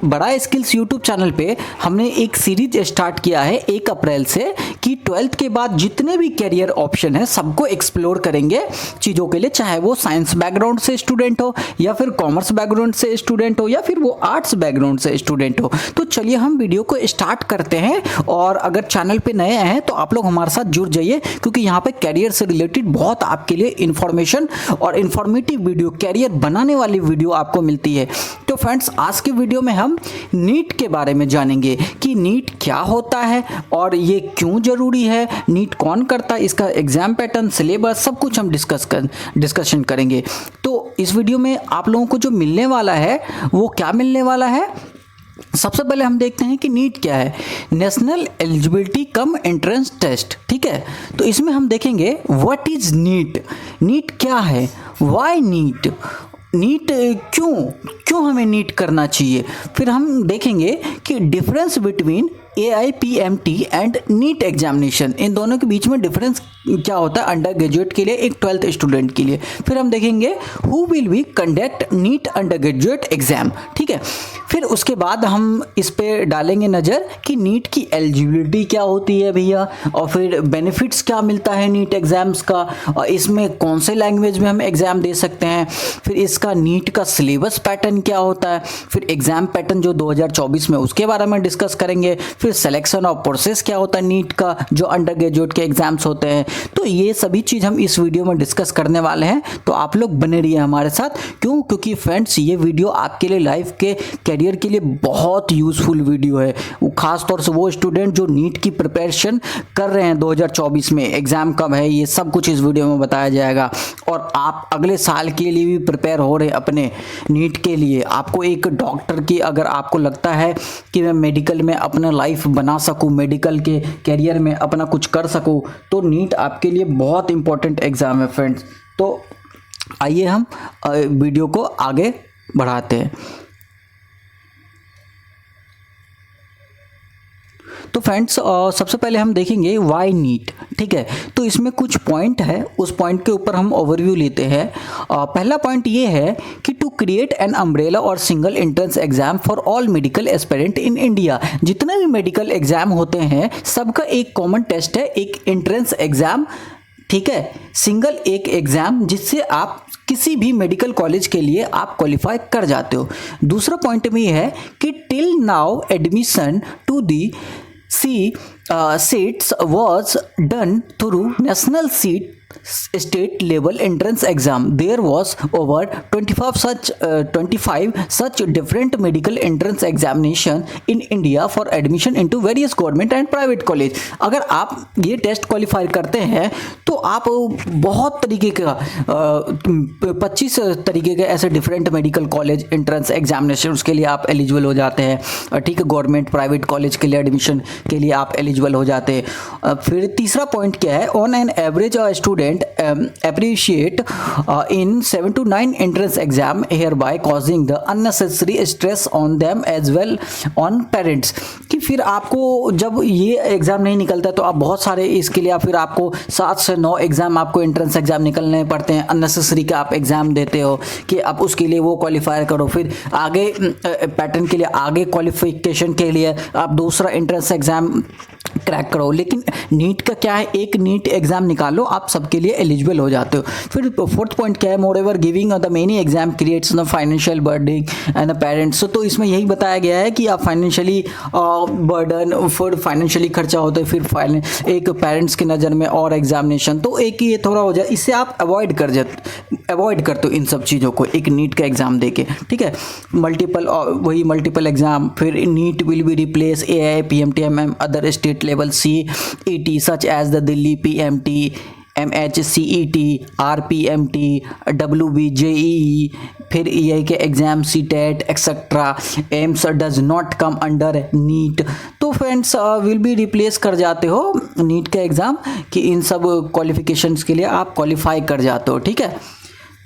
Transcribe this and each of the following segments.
बड़ा skills YouTube channel पे हमने एक सीरीज स्टार्ट किया है 1 अप्रैल से कि 12th के बाद जितने भी करियर ऑप्शन है सबको एक्सप्लोर करेंगे चीज़ों के लिए, चाहे वो साइंस बैकग्राउंड से स्टूडेंट हो या फिर कॉमर्स बैकग्राउंड से स्टूडेंट हो या फिर वो आर्ट्स बैकग्राउंड से स्टूडेंट हो। तो चलिए हम वीडियो को स्टार्ट करते हैं, और अगर चैनल पे नए हैं तो आप लोग हमारे साथ जुड़ जाइए, क्योंकि यहाँ पे करियर से रिलेटेड बहुत आपके लिए इंफॉर्मेशन और इंफॉर्मेटिव वीडियो, करियर बनाने वाली वीडियो आपको मिलती है। तो फ्रेंड्स, आज के वीडियो में हम नीट के बारे में जानेंगे कि नीट क्या होता है और ये क्यों जरूरी है, नीट कौन करता है, इसका एग्जाम पैटर्न, सिलेबस, सब कुछ हम डिस्कशन करेंगे। तो इस वीडियो में आप लोगों को जो मिलने वाला है वो क्या मिलने वाला है, सबसे पहले हम देखते हैं कि नीट क्या है। National eligibility cum entrance test, ठीक है। तो इसमें हम देखेंगे व्हाट इज नीट, नीट क्या है, व्हाई नीट, नीट क्यों हमें नीट करना चाहिए। फिर हम देखेंगे कि difference between AIPMT and NEET examination, इन दोनों के बीच में डिफरेंस क्या होता है अंडर ग्रेजुएट के लिए, एक 12th स्टूडेंट के लिए। फिर हम देखेंगे who will be conduct NEET undergraduate exam, ठीक है। फिर उसके बाद हम इस पे डालेंगे नज़र कि नीट की एलिजिबिलिटी क्या होती है भैया, और फिर बेनिफिट्स क्या मिलता है नीट एग्ज़ाम्स का, और इसमें कौन से लैंग्वेज में हम एग्ज़ाम दे सकते हैं। फिर इसका नीट का सिलेबस पैटर्न क्या होता है, फिर एग्ज़ाम पैटर्न जो 2024 में उसके बारे में डिस्कस करेंगे। फिर सिलेक्शन ऑफ प्रोसेस क्या होता है नीट का, जो अंडर ग्रेजुएट के एग्ज़ाम्स होते हैं। तो ये सभी चीज़ हम इस वीडियो में डिस्कस करने वाले हैं, तो आप लोग बने रहिए हमारे साथ। क्योंकि फ्रेंड्स, ये वीडियो आपके लिए लाइफ के करियर के लिए बहुत यूज़फुल वीडियो है, खास तौर से वो स्टूडेंट जो नीट की प्रिपरेशन कर रहे हैं 2024 में, एग्ज़ाम कब है ये सब कुछ इस वीडियो में बताया जाएगा। और आप अगले साल के लिए भी प्रिपेयर हो रहे हैं अपने नीट के लिए, आपको एक डॉक्टर की, अगर आपको लगता है कि मैं मेडिकल में अपना लाइफ बना सकूं, मेडिकल के करियर में अपना कुछ कर सकूं, तो नीट आपके लिए बहुत इंपॉर्टेंट एग्ज़ाम है फ्रेंड्स। तो आइए हम वीडियो को आगे बढ़ाते हैं। तो फ्रेंड्स, सबसे पहले हम देखेंगे व्हाई नीट, ठीक है। तो इसमें कुछ पॉइंट है, उस पॉइंट के ऊपर हम ओवरव्यू लेते हैं। पहला पॉइंट ये है कि टू क्रिएट एन अम्ब्रेला और single entrance exam for all medical aspirant in India. जितने भी मेडिकल एग्जाम होते हैं सबका एक कॉमन टेस्ट है, एक एंट्रेंस एग्जाम, ठीक है, सिंगल एक एग्जाम, जिससे आप किसी भी मेडिकल कॉलेज के लिए आप क्वालिफाई कर जाते हो। दूसरा पॉइंट में ये है कि till now admission to the seats was done through national state level entrance exam. There was over 25 such different medical entrance examination in India for admission into various government and private college. अगर आप ये test qualify करते हैं तो आप बहुत तरीके का 25 तरीके के ऐसे different medical college entrance examination के लिए आप एलिजिबल हो जाते हैं, ठीक है। गवर्नमेंट प्राइवेट कॉलेज के लिए एडमिशन के लिए आप एलिजिबल हो जाते हैं। फिर तीसरा पॉइंट क्या है, on an average student appreciate in 7 to 9 entrance exam, hereby causing the unnecessary stress on them as well on parents। कि फिर आपको जब ये एग्ज़ाम नहीं निकलता तो आप बहुत सारे इसके लिए फिर आपको 7 से 9 एग्ज़ाम आपको एंट्रेंस एग्ज़ाम निकलने पड़ते हैं, अननेसेसरी का आप एग्ज़ाम देते हो कि आप उसके लिए वो क्वालिफाई करो, फिर आगे पैटर्न के लिए, आगे क्वालिफिकेशन के लिए आप दूसरा एंट्रेंस एग्ज़ाम क्रैक करो। लेकिन नीट का क्या है, एक नीट एग्जाम निकालो, आप सबके लिए एलिजिबल हो जाते हो। फिर फोर्थ पॉइंट क्या है, moreover giving the many exam creates the financial burden and the parents. तो इसमें यही बताया गया है कि आप फाइनेंशियली बर्डन, फिर फाइनेंशियली खर्चा होता है, फिर एक पेरेंट्स की नज़र में और एग्जामिनेशन, तो एक ये थोड़ा हो जाए, इससे आप अवॉइड करते हो इन सब चीज़ों को एक नीट का एग्ज़ाम देके, ठीक है। मल्टीपल एग्जाम, फिर NEET will be replace AIPMT other state level CET such as the Delhi PMT, MHCET, RPMT, WB, JEE, फिर EI के exam, CTET etcetera, AIIMS does not come under NEET. तो friends, will be replace कर जाते हो NEET का exam कि इन सब qualifications के लिए आप क्वालिफाई कर जाते हो, ठीक है।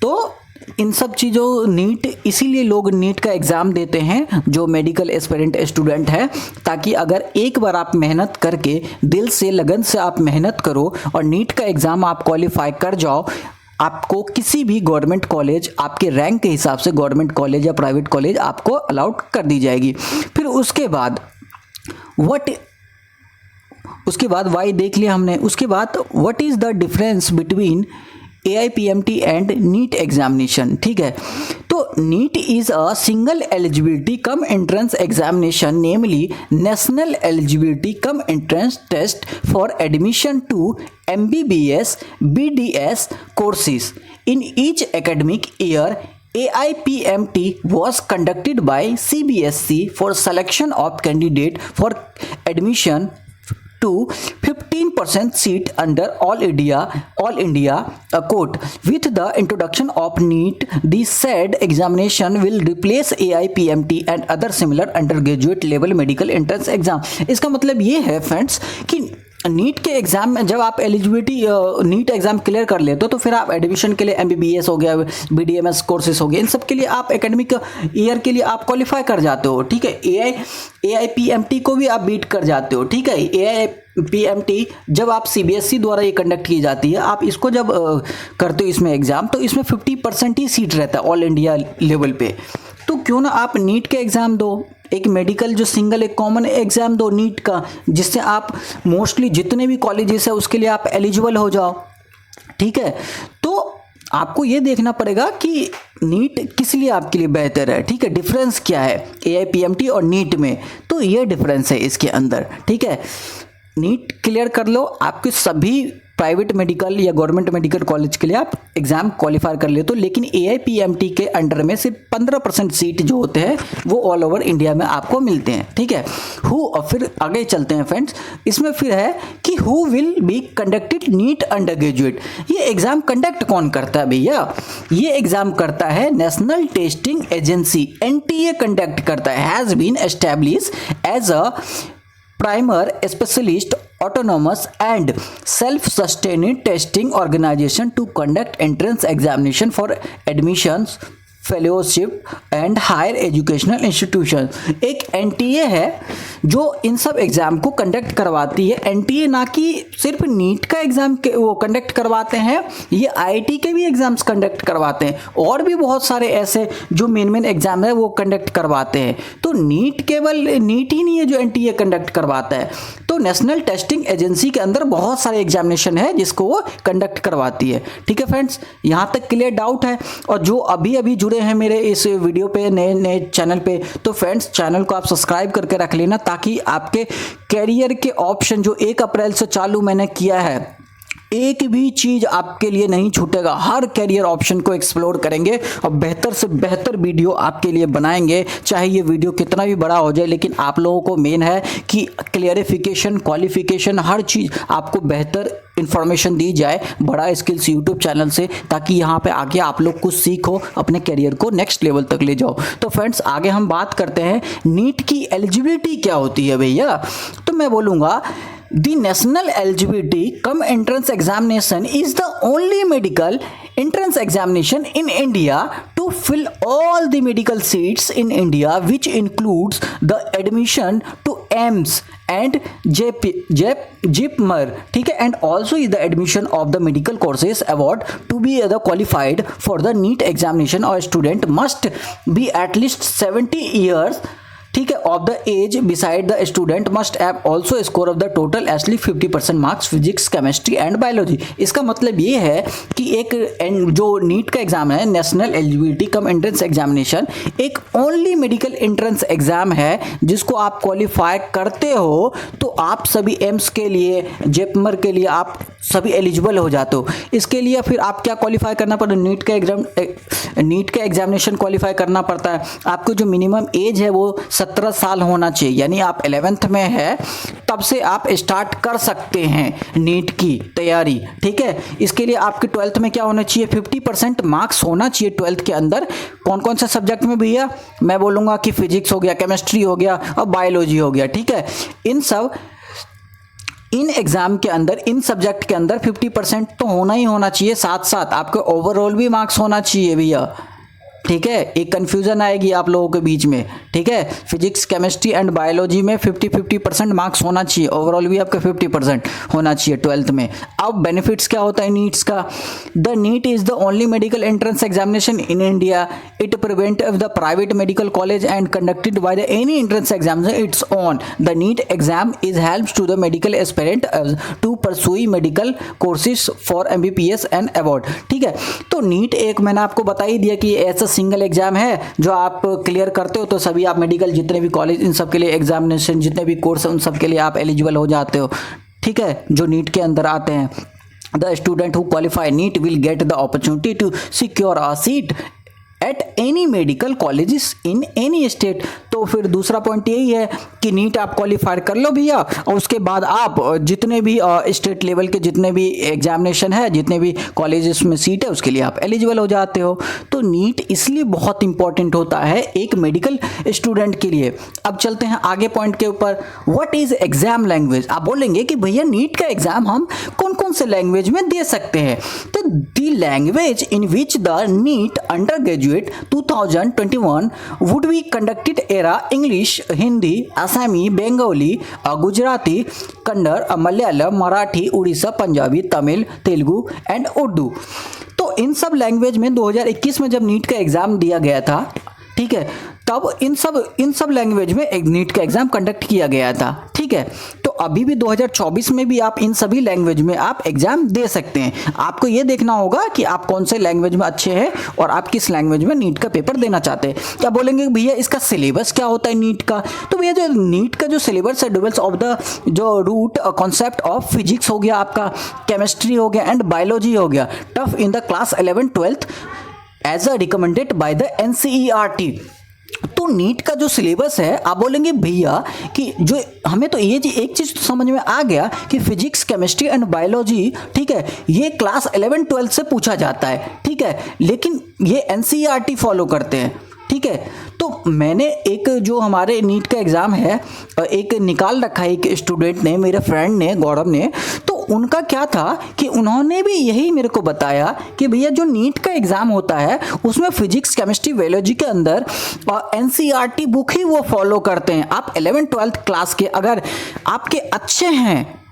तो इन सब चीज़ों नीट, इसीलिए लोग नीट का एग्ज़ाम देते हैं जो मेडिकल एस्पिरेंट स्टूडेंट है, ताकि अगर एक बार आप मेहनत करके दिल से, लगन से आप मेहनत करो और नीट का एग्ज़ाम आप क्वालिफाई कर जाओ, आपको किसी भी गवर्नमेंट कॉलेज आपके रैंक के हिसाब से गवर्नमेंट कॉलेज या प्राइवेट कॉलेज आपको अलाउड कर दी जाएगी। फिर उसके बाद वाई देख लिया हमने। उसके बाद what is the difference between AIPMT and NEET examination. ठीक है, तो NEET is a single eligibility cum entrance examination, namely national eligibility cum entrance test for admission to MBBS BDS courses in each academic year. AIPMT was conducted by CBSE for selection of candidate for admission to 15% seat under all India quote. With the introduction of NEET, the said examination will replace AIPMT and other similar undergraduate level medical entrance exam. इसका मतलब ये है friends कि NEET के exam में जब आप eligibility NEET exam clear कर लेते हो तो फिर आप एडमिशन के लिए MBBS हो गया, BDMS कोर्सेज हो गए, इन सब के लिए आप एकेडमिक ईयर के लिए आप क्वालिफाई कर जाते हो। ठीक है, AIPMT को भी आप बीट कर जाते हो। ठीक है, AIPMT जब आप CBSE द्वारा ये कंडक्ट की जाती है, आप इसको जब करते हो इसमें एग्जाम, तो इसमें 50% ही सीट रहता है ऑल इंडिया लेवल पे। तो क्यों ना आप नीट के एग्जाम दो, एक मेडिकल जो सिंगल एक कॉमन एग्जाम दो नीट का, जिससे आप मोस्टली जितने भी कॉलेजेस है उसके लिए आप एलिजिबल हो जाओ। ठीक है, तो आपको ये देखना पड़ेगा कि नीट किस लिए आपके लिए बेहतर है। ठीक है, डिफरेंस क्या है AIPMT और नीट में, तो ये डिफरेंस है इसके अंदर। ठीक है, नीट क्लियर कर लो, आपके सभी प्राइवेट मेडिकल या गवर्नमेंट मेडिकल कॉलेज के लिए आप एग्जाम क्वालिफाई कर लेते हो, लेकिन AIPMT के अंडर में सिर्फ 15% सीट जो होते हैं वो ऑल ओवर इंडिया में आपको मिलते हैं। ठीक है, फिर आगे चलते हैं फ्रेंड्स, इसमें फिर है कि who will be conducted NEET undergraduate. ये एग्जाम कंडक्ट कौन करता है भैया? ये एग्जाम करता है national testing agency, NTA conduct करता है। Has been establish as a premier specialist autonomous and self-sustaining testing organization to conduct entrance examination for admissions, fellowship and higher educational institution. एक NTA है जो इन सब एग्जाम को conduct करवाती है। NTA ना कि सिर्फ नीट का एग्जाम वो कंडक्ट करवाते हैं, ये IIT के भी एग्जाम्स कंडक्ट करवाते हैं, और भी बहुत सारे ऐसे जो मेन एग्जाम है वो कंडक्ट करवाते हैं। तो नीट केवल नीट ही नहीं है जो NTA कंडक्ट करवाता है, तो नेशनल टेस्टिंग एजेंसी के अंदर बहुत सारे एग्जामिनेशन है जिसको वो कंडक्ट करवाती है। ठीक है फ्रेंड्स, यहाँ तक क्लियर डाउट है? और जो अभी जुड़े हैं मेरे इस वीडियो पे नए चैनल पे, तो फ्रेंड्स चैनल को आप सब्सक्राइब करके रख लेना, ताकि आपके कैरियर के ऑप्शन जो 1 अप्रैल से चालू मैंने किया है, एक भी चीज आपके लिए नहीं छूटेगा। हर कैरियर ऑप्शन को एक्सप्लोर करेंगे और बेहतर से बेहतर वीडियो आपके लिए बनाएंगे, चाहे ये वीडियो कितना भी बड़ा हो जाए, लेकिन आप लोगों को मेन है कि क्लियरिफिकेशन, क्वालिफिकेशन, हर चीज आपको बेहतर इंफॉर्मेशन दी जाए बड़ा स्किल्स यूट्यूब चैनल से, ताकि यहाँ पे आगे आप लोग कुछ सीखो, अपने करियर को नेक्स्ट लेवल तक ले जाओ। तो फ्रेंड्स आगे हम बात करते हैं नीट की एलिजिबिलिटी क्या होती है भैया। तो मैं बोलूँगा The National Eligibility Cum Entrance Examination is the only medical entrance examination in India to fill all the medical seats in India, which includes the admission to AIIMS and JIPMER, ठीक है, and also is the admission of the medical courses award to be qualified for the NEET examination. Or student must be at least 70 years, ठीक है, of the age beside the student must have also score of the total at least 50% marks physics, chemistry and biology. इसका मतलब ये है कि एक जो NEET का एग्जाम है, national eligibility cum entrance examination, एक ओनली मेडिकल एंट्रेंस एग्जाम है जिसको आप क्वालिफाई करते हो तो आप सभी एम्स के लिए, जेपमर के लिए आप सभी एलिजिबल हो जाते हो। इसके लिए फिर आप क्या क्वालिफाई करना पड़ता है? नीट का एग्जामिनेशन क्वालिफाई करना पड़ता है। आपको जो मिनिमम एज है वो 17 साल होना चाहिए, यानी आप 11th में है तब से आप स्टार्ट कर सकते हैं नीट की तैयारी। ठीक है, इसके लिए आपके 12th में क्या होना चाहिए? 50% मार्क्स होना चाहिए 12th के अंदर। कौन कौन से सब्जेक्ट में भैया? मैं बोलूँगा कि फिजिक्स हो गया, केमिस्ट्री हो गया और बायोलॉजी हो गया। ठीक है, इन एग्जाम के अंदर, इन सब्जेक्ट के अंदर 50% तो होना ही होना चाहिए, साथ साथ आपके ओवरऑल भी मार्क्स होना चाहिए भैया। ठीक है, एक कंफ्यूजन आएगी आप लोगों के बीच में, ठीक है। फिजिक्स, केमिस्ट्री एंड बायोलॉजी में 50-50% मार्क्स होना चाहिए, ओवरऑल भी आपका 50% होना चाहिए 12th में। अब बेनिफिट्स क्या होता है नीट्स का? The NEET is the only medical entrance examination in India. It prevent the private medical college and conducted by the any entrance examination its own. The NEET exam is helps to the medical aspirant to pursue medical courses for MBBS and award, ठीक है। तो NEET एक मैंने आपको बता ही दिया कि ऐसा सिंगल एग्जाम है जो आप क्लियर करते हो तो सभी आप मेडिकल जितने भी कॉलेज इन सब के लिए एग्जामिनेशन जितने भी कोर्स हैं उन सब के लिए आप एलिजिबल हो जाते हो, ठीक है, जो नीट के अंदर आते हैं। The student who qualify NEET will get the opportunity to secure a seat at any medical colleges in any state. तो फिर दूसरा पॉइंट यही है कि नीट आप क्वालिफाई कर लो भैया, और उसके बाद आप जितने भी स्टेट लेवल के जितने भी एग्जामिनेशन है, जितने भी कॉलेजेस में सीट है, उसके लिए आप एलिजिबल हो जाते हो। तो नीट इसलिए बहुत इंपॉर्टेंट होता है एक मेडिकल स्टूडेंट के लिए। अब चलते हैं आगे पॉइंट के ऊपर। What is exam language? आप बोलेंगे कि भैया नीट का एग्जाम हम कौन कौन से लैंग्वेज में दे सकते हैं? तो the language in which the NEET undergraduate 2021 would be conducted era English, Hindi, Assami, Bengali, Gujarati, Kannada, Malayalam, Marathi, Odisha, Punjabi, Tamil, Telugu and Urdu। तो इन सब लैंग्वेज में 2021 में जब नीट का एग्जाम दिया गया था, ठीक है, तब इन सब लैंग्वेज में एक नीट का एग्जाम कंडक्ट किया गया था, ठीक है। तो अभी भी 2024 में भी आप इन सभी लैंग्वेज में आप एग्जाम दे सकते हैं। आपको ये देखना होगा कि आप कौन से लैंग्वेज में अच्छे हैं और आप किस लैंग्वेज में नीट का पेपर देना चाहते हैं। क्या बोलेंगे भैया इसका सिलेबस क्या होता है नीट का? तो भैया जो नीट का जो सिलेबस है, डिवेल्स ऑफ द जो रूट कॉन्सेप्ट ऑफ फिजिक्स हो गया, आपका केमिस्ट्री हो गया एंड बायोलॉजी हो गया, tough in the class 11-12 as a recommended by the NCERT। तो नीट का जो सिलेबस है, आप बोलेंगे भैया कि जो हमें तो ये एक चीज समझ में आ गया कि फिजिक्स, केमिस्ट्री एंड बायोलॉजी, ठीक है, ये क्लास 11-12 से पूछा जाता है, ठीक है, लेकिन ये NCERT फॉलो करते हैं, ठीक है। तो मैंने एक जो हमारे नीट का एग्जाम है एक निकाल रखा है, एक स्टूडेंट ने, मेरे फ्रेंड ने, गौरव ने, तो उनका क्या था कि उन्होंने भी यही मेरे को बताया कि भैया जो नीट का एग्जाम होता है उसमें फिजिक्स, केमिस्ट्री, बायोलॉजी के अंदर NCERT बुक ही वो फॉलो करते हैं। आप 11-12 क्लास के अगर आपके अच्छे हैं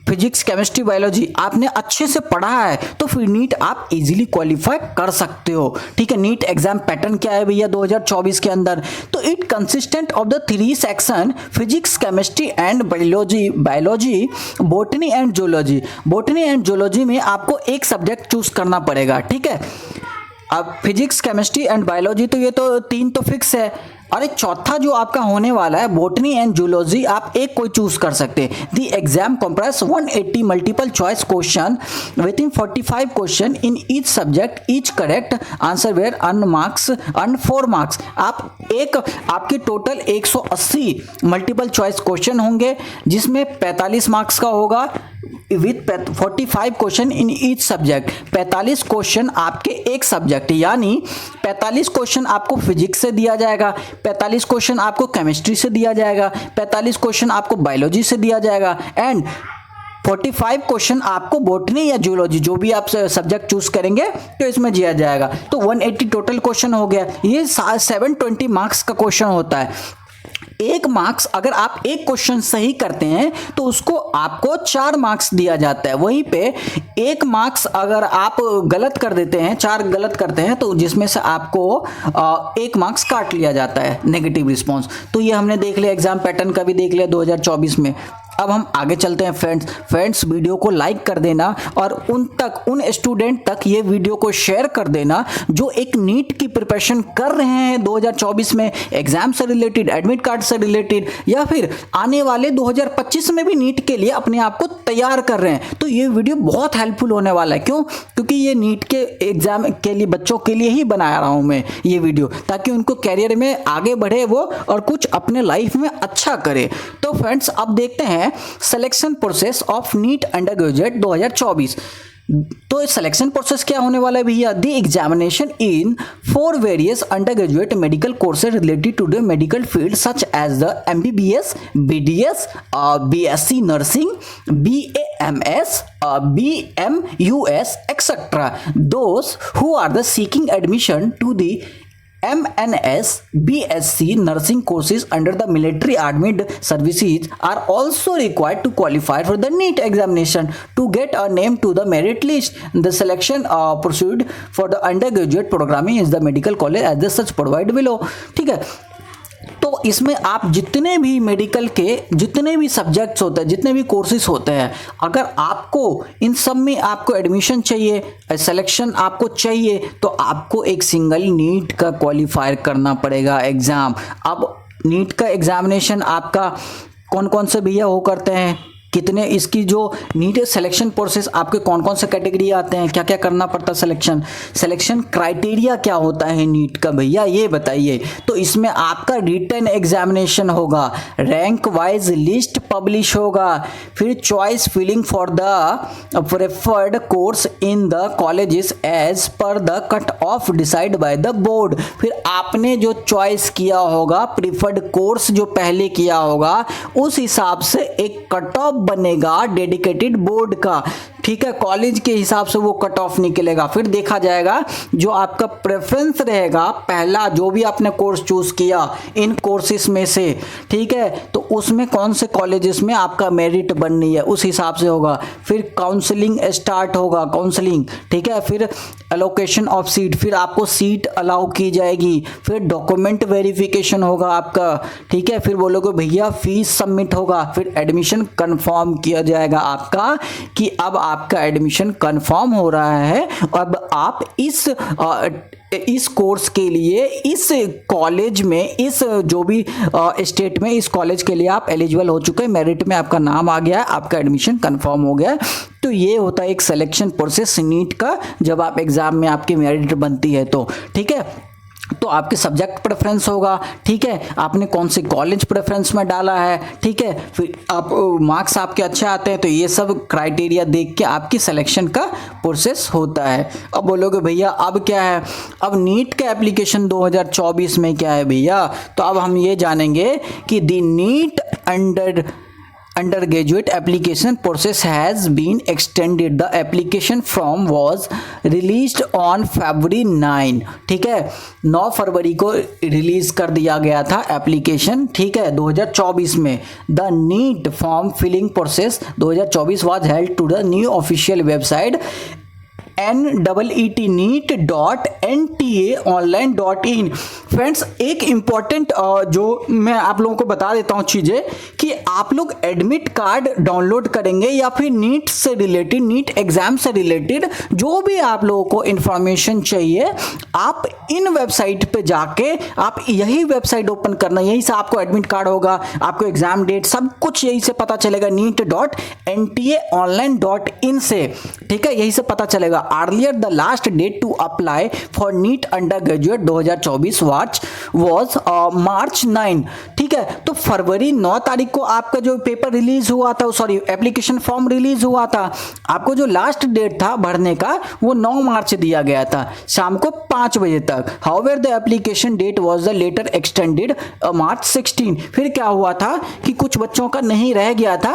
फिजिक्स, केमिस्ट्री, बायोलॉजी आपने अच्छे से पढ़ा है तो फिर नीट आप इजीली क्वालिफाई कर सकते हो, ठीक है। नीट एग्जाम पैटर्न क्या है भैया 2024 के अंदर? तो it consistent of the 3 section physics, chemistry and biology, botany and zoology. Botany and zoology में आपको एक सब्जेक्ट चूज करना पड़ेगा, ठीक है। अब फिजिक्स, केमिस्ट्री एंड बायोलॉजी तो ये तो 3 तो फिक्स है, और एक चौथा जो आपका होने वाला है बॉटनी एंड जूलॉजी, आप एक कोई चूज कर सकते हैं। The exam comprise 180 multiple choice question within 45 question in each subject, each correct answer where earn 4 marks. आपके टोटल 180 मल्टीपल चॉइस क्वेश्चन होंगे जिसमें 45 मार्क्स का होगा with 45 question in each subject. 45 question आपके एक सब्जेक्ट, यानी 45 क्वेश्चन आपको physics से दिया जाएगा, 45 क्वेश्चन आपको केमिस्ट्री से दिया जाएगा, 45 क्वेश्चन आपको बायोलॉजी से दिया जाएगा एंड 45 क्वेश्चन आपको बॉटनी या जूलॉजी जो भी आप सब्जेक्ट चूज करेंगे तो इसमें दिया जाएगा। तो 180 टोटल क्वेश्चन हो गया। ये 720 मार्क्स का क्वेश्चन होता है। एक मार्क्स अगर आप एक क्वेश्चन सही करते हैं तो उसको आपको 4 मार्क्स दिया जाता है। वहीं पे एक मार्क्स अगर आप गलत कर देते हैं, 4 गलत करते हैं, तो जिसमें से आपको 1 मार्क्स काट लिया जाता है, नेगेटिव रिस्पॉन्स। तो ये हमने देख लिया, एग्जाम पैटर्न का भी देख लिया 2024 में। अब हम आगे चलते हैं फ्रेंड्स वीडियो को लाइक कर देना और उन स्टूडेंट तक ये वीडियो को शेयर कर देना जो एक नीट की प्रिपरेशन कर रहे हैं 2024 में, एग्जाम से रिलेटेड, एडमिट कार्ड से रिलेटेड, या फिर आने वाले 2025 में भी नीट के लिए अपने आप को तैयार कर रहे हैं। तो ये वीडियो बहुत हेल्पफुल होने वाला है। क्यों? क्योंकि ये नीट के एग्जाम के लिए बच्चों के लिए ही बना रहा हूं मैं ये वीडियो, ताकि उनको कैरियर में आगे बढ़े वो और कुछ अपने लाइफ में अच्छा करे। तो फ्रेंड्स अब देखते हैं selection process of NEET undergraduate 2024। तो सिलेक्शन प्रोसेस क्या होने वाला है भैया? The examination in 4 various undergraduate medical courses related to the medical field such as the MBBS, BDS, BSc nursing, BAMS, BMUS, etc. Those who are the seeking admission to the MNS, BSc nursing courses under the military armed services are also required to qualify for the NEET examination to get a name to the merit list. The selection pursued for the undergraduate programming is the medical college as the such provided below. ठीक है, तो इसमें आप जितने भी medical के जितने भी सब्जेक्ट्स होते हैं, जितने भी कोर्सेज होते हैं, अगर आपको इन सब में आपको एडमिशन चाहिए, सिलेक्शन आपको चाहिए, तो आपको एक सिंगल नीट का क्वालिफायर करना पड़ेगा एग्ज़ाम। अब नीट का एग्जामिनेशन आपका कौन कौन से भैया वो करते हैं, कितने इसकी जो नीट सिलेक्शन प्रोसेस आपके कौन कौन से कैटेगरी आते हैं, क्या क्या करना पड़ता है, सिलेक्शन क्राइटेरिया क्या होता है नीट का भैया ये बताइए। तो इसमें आपका रिटन एग्जामिनेशन होगा, रैंक वाइज लिस्ट पब्लिश होगा, फिर choice filling for the preferred course in the colleges as per the cut off decide by the board. फिर आपने जो चॉइस किया होगा, प्रिफर्ड कोर्स जो पहले किया होगा, उस हिसाब से एक कट ऑफ बनेगा डेडिकेटेड बोर्ड का। ठीक है, कॉलेज के हिसाब से वो कट ऑफ निकलेगा। फिर देखा जाएगा जो आपका प्रेफरेंस रहेगा, पहला जो भी आपने कोर्स चूज किया इन कोर्सेस में से, ठीक है, तो उसमें कौन से कॉलेजेस में आपका मेरिट बननी है उस हिसाब से होगा। फिर काउंसलिंग स्टार्ट होगा, काउंसलिंग, ठीक है, फिर एलोकेशन ऑफ सीट, फिर आपको सीट अलाउ की जाएगी, फिर डॉक्यूमेंट वेरिफिकेशन होगा आपका, ठीक है, फिर बोलोगे भैया फीस सबमिट होगा, फिर एडमिशन कंफर्म किया जाएगा आपका कि अब आपका एडमिशन कंफर्म हो रहा है, अब आप इस कोर्स के लिए इस कॉलेज में, इस जो भी स्टेट में इस कॉलेज के लिए आप एलिजिबल हो चुके हैं, मेरिट में आपका नाम आ गया है, आपका एडमिशन कंफर्म हो गया है। तो ये होता है एक सिलेक्शन प्रोसेस नीट का, जब आप एग्जाम में आपकी मेरिट बनती है तो, ठीक है। तो आपके सब्जेक्ट प्रेफरेंस होगा, ठीक है, आपने कौन से कॉलेज प्रेफरेंस में डाला है, ठीक है, फिर आप मार्क्स आपके अच्छे आते हैं तो ये सब क्राइटेरिया देख के आपकी सिलेक्शन का प्रोसेस होता है। अब बोलोगे भैया अब क्या है, अब नीट का एप्लीकेशन 2024 में क्या है भैया, तो अब हम ये जानेंगे कि the NEET undergraduate application process has been extended. The application form was released on February 9, ठीक है, 9 फरवरी को रिलीज कर दिया गया था एप्लीकेशन, ठीक है, 2024 में। The NEET form filling process 2024 was held to the new official website NEET.NTA.online.in। Friends एक इम्पॉर्टेंट जो मैं आप लोगों को बता देता हूँ चीज़ें, कि आप लोग एडमिट कार्ड डाउनलोड करेंगे या फिर नीट से रिलेटेड, नीट एग्जाम से रिलेटेड जो भी आप लोगों को इंफॉर्मेशन चाहिए, आप इन वेबसाइट पे जाके आप यही वेबसाइट ओपन करना, यहीं से आपको एडमिट कार्ड होगा, आपको एग्जाम डेट सब कुछ यहीं से पता चलेगा, NEET.NTA.online.in से, ठीक है, यही से पता चलेगा। Earlier the last date to apply for NEET undergraduate 2024 was March 9, ठीक है। तो फरवरी 9 तारीख को आपका जो पेपर रिलीज हुआ था, सॉरी एप्लीकेशन फॉर्म रिलीज हुआ था, आपको जो लास्ट डेट था भरने का वो 9 मार्च दिया गया था शाम को 5 बजे तक। However the application date was the later extended March 16। फिर क्या हुआ था कि कुछ बच्चों का नहीं रह गया था,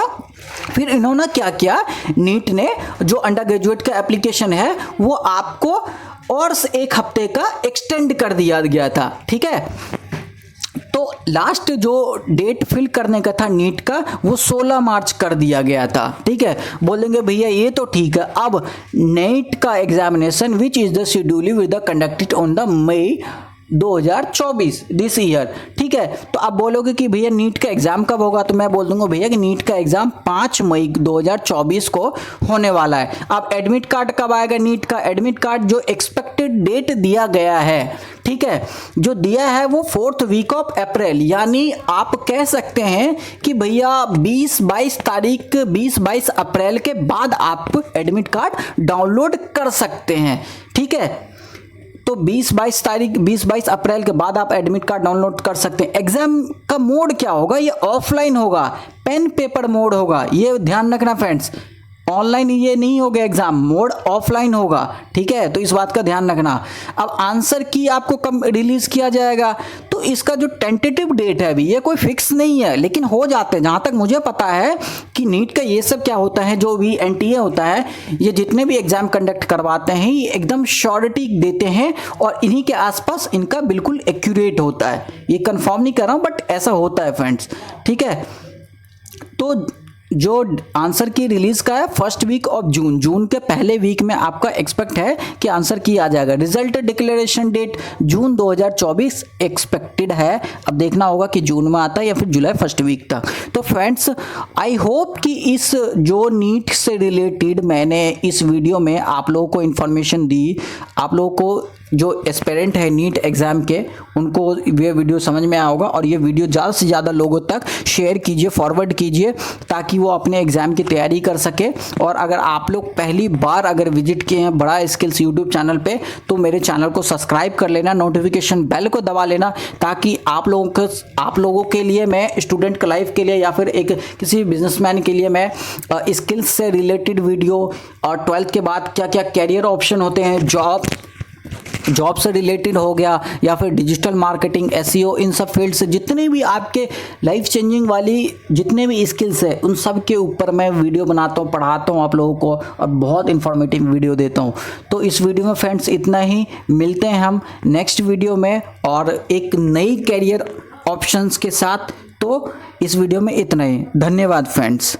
फिर इन्होंने क्या किया, नीट ने जो अंडर ग्रेजुएट का एप्लीकेशन है वो आपको और 1 हफ्ते का एक्सटेंड कर दिया गया था, ठीक है। तो लास्ट जो डेट फिल करने का था नीट का वो 16 मार्च कर दिया गया था, ठीक है। बोलेंगे भैया ये तो ठीक है, अब नीट का examination which is the schedule with the conducted on the May 2024 this year, ठीक है। तो आप बोलोगे कि भैया नीट का एग्जाम कब होगा, तो मैं बोल दूंगा भैया कि नीट का एग्जाम 5 मई 2024 को होने वाला है। अब एडमिट कार्ड कब आएगा, नीट का एडमिट कार्ड जो एक्सपेक्टेड डेट दिया गया है, ठीक है, जो दिया है वो 4th वीक ऑफ अप्रैल, यानी आप कह सकते हैं कि भैया 20-22 अप्रैल के बाद आप एडमिट कार्ड डाउनलोड कर सकते हैं, ठीक है। तो 20-22 अप्रैल के बाद आप एडमिट कार्ड डाउनलोड कर सकते हैं। एग्जाम का मोड क्या होगा, ये ऑफलाइन होगा, पेन पेपर मोड होगा, ये ध्यान रखना फ्रेंड्स, ऑनलाइन ये नहीं होगा एग्जाम, मोड ऑफलाइन होगा, ठीक है, तो इस बात का ध्यान रखना। अब आंसर की आपको कब रिलीज किया जाएगा, तो इसका जो टेंटेटिव डेट है अभी ये कोई फिक्स नहीं है, लेकिन हो जाते हैं। जहां तक मुझे पता है कि नीट का ये सब क्या होता है, जो भी एनटीए होता है, ये जितने भी एग्जाम कंडक्ट करवाते हैं ये एकदम श्योरिटी देते हैं और इन्हीं के आसपास इनका बिल्कुल एक्यूरेट होता है। ये कंफर्म नहीं कर रहा हूं बट ऐसा होता है फ्रेंड्स, ठीक है। तो जो आंसर की रिलीज का है फर्स्ट वीक ऑफ जून, जून के पहले वीक में आपका एक्सपेक्ट है कि आंसर की आ जाएगा। रिजल्ट डिक्लेरेशन डेट जून 2024 एक्सपेक्टेड है। अब देखना होगा कि जून में आता है या फिर जुलाई फर्स्ट वीक तक। तो फ्रेंड्स आई होप कि इस जो नीट से रिलेटेड मैंने इस वीडियो में आप लोगों को इन्फॉर्मेशन दी, आप लोगों को जो एस्पिरेंट है नीट एग्जाम के उनको ये वीडियो समझ में आया होगा। और ये वीडियो ज़्यादा से ज़्यादा लोगों तक शेयर कीजिए, फॉरवर्ड कीजिए, ताकि वो अपने एग्जाम की तैयारी कर सके। और अगर आप लोग पहली बार अगर विजिट किए हैं बड़ा स्किल्स यूट्यूब चैनल पे, तो मेरे चैनल को सब्सक्राइब कर लेना, नोटिफिकेशन बेल को दबा लेना, ताकि आप लोगों के लिए मैं स्टूडेंट के लाइफ के लिए या फिर एक किसी बिजनेसमैन के लिए मैं स्किल्स से रिलेटेड वीडियो और 12th के बाद क्या क्या कैरियर ऑप्शन होते हैं, जॉब से रिलेटेड हो गया या फिर डिजिटल मार्केटिंग, एसईओ, इन सब फील्ड से जितने भी आपके लाइफ चेंजिंग वाली जितने भी स्किल्स है उन सब के ऊपर मैं वीडियो बनाता हूँ, पढ़ाता हूँ आप लोगों को और बहुत इंफॉर्मेटिव वीडियो देता हूँ। तो इस वीडियो में फ्रेंड्स इतना ही, मिलते हैं हम नेक्स्ट वीडियो में और एक नई कैरियर ऑप्शंस के साथ। तो इस वीडियो में इतना ही, धन्यवाद फ्रेंड्स।